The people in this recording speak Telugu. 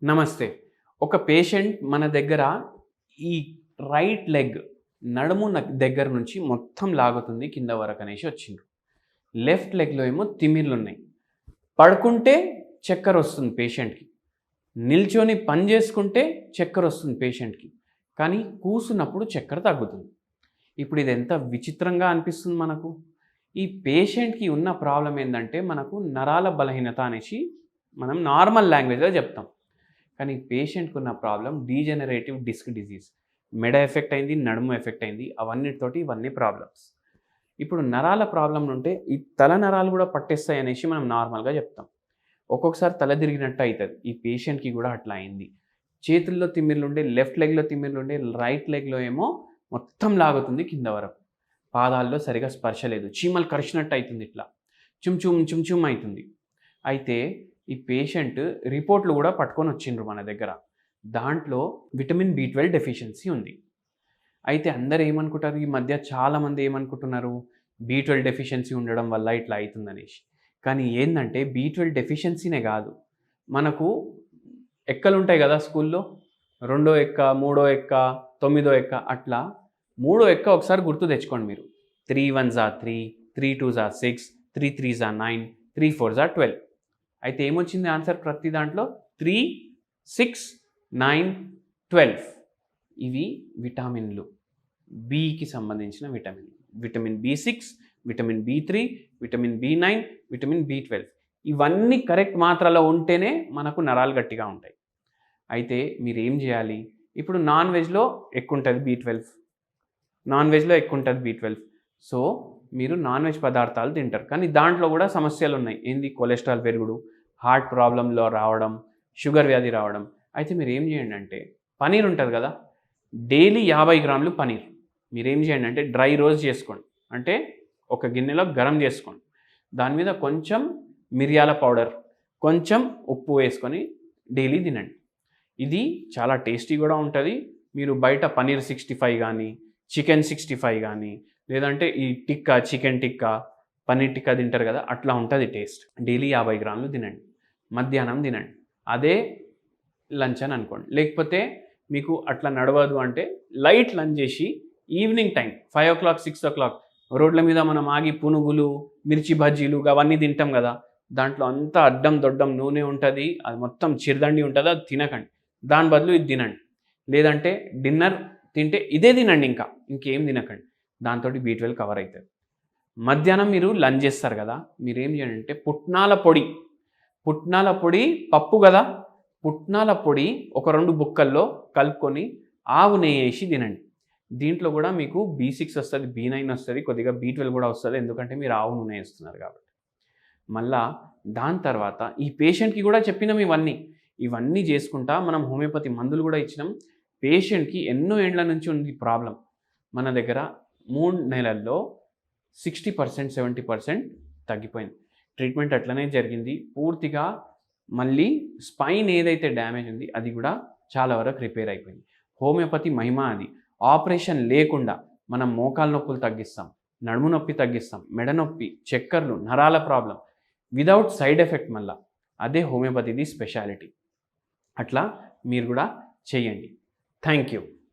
నమస్తే. ఒక పేషెంట్ మన దగ్గర ఈ రైట్ లెగ్ నడుము దగ్గర నుంచి మొత్తం లాగుతుంది కింద వరకు అనేసి వచ్చిండ్రు. లెఫ్ట్ లెగ్‌లో ఏమో తిమ్మిర్లున్నాయి. పడుకుంటే చక్కరొస్తుంది పేషెంట్‌కి. నిల్చొని పని చేసుకుంటే చక్కరొస్తుంది పేషెంట్‌కి. కానీ కూసున్నప్పుడు చక్కర తగ్గుతుంది. ఇప్పుడు ఇది ఎంత విచిత్రంగా అనిపిస్తుంది మనకు. ఈ పేషెంట్‌కి ఉన్న ప్రాబ్లమ్ ఏందంటే మనకు నరాల బలహీనత అనేసి మనం నార్మల్ లాంగ్వేజ్‌లో చెప్తాం. కానీ పేషెంట్‌కి ఉన్న ప్రాబ్లమ్ డీజెనరేటివ్ డిస్క్ డిజీజ్. మెడ ఎఫెక్ట్ అయింది, నడుము ఎఫెక్ట్ అయింది. అవన్నిటితోటి ఇవన్నీ ప్రాబ్లమ్స్. ఇప్పుడు నరాల ప్రాబ్లమ్ ఉంటే ఈ తల నరాలు కూడా పట్టేస్తాయి అనేసి మనం నార్మల్‌గా చెప్తాం. ఒక్కొక్కసారి తల తిరిగినట్టు అయితది. ఈ పేషెంట్‌కి కూడా అట్లా అయింది. చేతుల్లో తిమ్మిర్లుండే, లెఫ్ట్ లెగ్‌లో తిమ్మిర్లుండే, రైట్ లెగ్‌లో ఏమో మొత్తం లాగుతుంది కింద వరకు. పాదాల్లో సరిగా స్పర్శ లేదు. చీమలు కరిచినట్టు అయితుంది ఇట్లా. చుమ్ చుమ్ అయితుంది. అయితే ఈ పేషెంట్ రిపోర్ట్‌లు కూడా పట్టుకొని వచ్చిండ్రు మన దగ్గర. దాంట్లో విటమిన్ బి12 డెఫిషియన్సీ ఉంది. అయితే అందరూ ఏమనుకుంటారు, ఈ మధ్య చాలామంది ఏమనుకుంటున్నారు, బి12 డెఫిషియన్సీ ఉండడం వల్ల ఇట్లా అయితుందనేసి. కానీ ఏందంటే బి12 డెఫిషియన్సీనే కాదు. మనకు ఎక్కలుంటాయి కదా స్కూల్లో. రెండో ఎక్క, మూడో ఎక్క, తొమ్మిదో ఎక్క అట్లా మూడో ఎక్క ఒకసారి గుర్తు తెచ్చుకోండి మీరు. 3 1s are 3, 3 2s are 6, 3 3s are 9, 3 4s are 12. అయితే ఏమొచ్చింది ఆన్సర్ ప్రతి దాంట్లో 3, 6, 9, 12. ఇవి విటమిన్లు, బికి సంబంధించిన vitamin. Vitamin B6, vitamin బి3, vitamin బి9, vitamin B12. ఇవన్నీ కరెక్ట్ మాత్రలో ఉంటేనే మనకు నరాలు గట్టిగా ఉంటాయి. అయితే మీరు ఏం చేయాలి, ఇప్పుడు నాన్ వెజ్లో ఎక్కువ ఉంటుంది బి12, నాన్ వెజ్లో ఎక్కువ ఉంటుంది బి12. సో మీరు నాన్ వెజ్ పదార్థాలు తింటారు, కానీ దాంట్లో కూడా సమస్యలు ఉన్నాయి. ఏంది, కొలెస్ట్రాల్ పెరుగుడు, హార్ట్ ప్రాబ్లంలో రావడం, షుగర్ వ్యాధి రావడం. అయితే మీరు ఏం చేయండి అంటే పనీర్ ఉంటుంది కదా, డైలీ 50 గ్రాములు పనీర్ మీరేం చేయండి అంటే డ్రై రోస్ట్ చేసుకోండి. అంటే ఒక గిన్నెలో గరం చేసుకోండి. దాని మీద కొంచెం మిరియాల పౌడర్, కొంచెం ఉప్పు వేసుకొని డైలీ తినండి. ఇది చాలా టేస్టీ కూడా ఉంటుంది. మీరు బయట పనీర్ 65 కానీ, చికెన్ 65 కానీ, లేదంటే ఈ టిక్కా, చికెన్ టిక్కా, పన్నీర్ టిక్కా తింటారు కదా, అట్లా ఉంటుంది టేస్ట్. డైలీ 50 గ్రాములు తినండి, మధ్యాహ్నం తినండి. అదే లంచ్ అని అనుకోండి. లేకపోతే మీకు అట్లా నడవదు అంటే లైట్ లంచ్ చేసి ఈవినింగ్ టైం 5 o'clock 6 o'clock రోడ్ల మీద మనం ఆగి పునుగులు, మిర్చి బజ్జీలు అవన్నీ తింటాం కదా, దాంట్లో అంతా అడ్డం దొడ్డం నూనె ఉంటుంది, అది మొత్తం చిరుదండి ఉంటుంది, అది తినకండి. దాని బదులు ఇది తినండి. లేదంటే డిన్నర్ తింటే ఇదే తినండి, ఇంకేం తినకండి. దాంతో బి12 కవర్ అవుతుంది. మధ్యాహ్నం మీరు లంచ్ చేస్తారు కదా, మీరు ఏం చేయండి అంటే పుట్నాల పొడి పప్పు కదా, పుట్నాల పొడి ఒక 2 బుక్కల్లో కలుపుకొని ఆవు నెయ్యి వేసి తినండి. దీంట్లో కూడా మీకు బి6 వస్తుంది, బి9 వస్తుంది, కొద్దిగా బి12 కూడా వస్తుంది, ఎందుకంటే మీరు ఆవు నూనె వేస్తున్నారు కాబట్టి. మళ్ళా దాని తర్వాత ఈ పేషెంట్కి కూడా చెప్పినాం ఇవన్నీ చేసుకుంటా మనం హోమియోపతి మందులు కూడా ఇచ్చినాం. పేషెంట్కి ఎన్నో ఏండ్ల నుంచి ఉంది ప్రాబ్లం. మన దగ్గర 3 నెలల్లో 60% 70% తగ్గిపోయింది. ట్రీట్మెంట్ అట్లనే జరిగింది. పూర్తిగా మళ్ళీ స్పైన్ ఏదైతే డ్యామేజ్ ఉంది అది కూడా చాలా వరకు రిపేర్ అయిపోయింది. హోమియోపతి మహిమ అది. ఆపరేషన్ లేకుండా మనం మోకాలు నొప్పులు తగ్గిస్తాం, నడుము నొప్పి తగ్గిస్తాం, మెడ నొప్పి, చక్కర్లు, నరాల ప్రాబ్లం వితౌట్ సైడ్ ఎఫెక్ట్. మళ్ళీ అదే హోమియోపతిది స్పెషాలిటీ. అట్లా మీరు కూడా చేయండి. Thank you.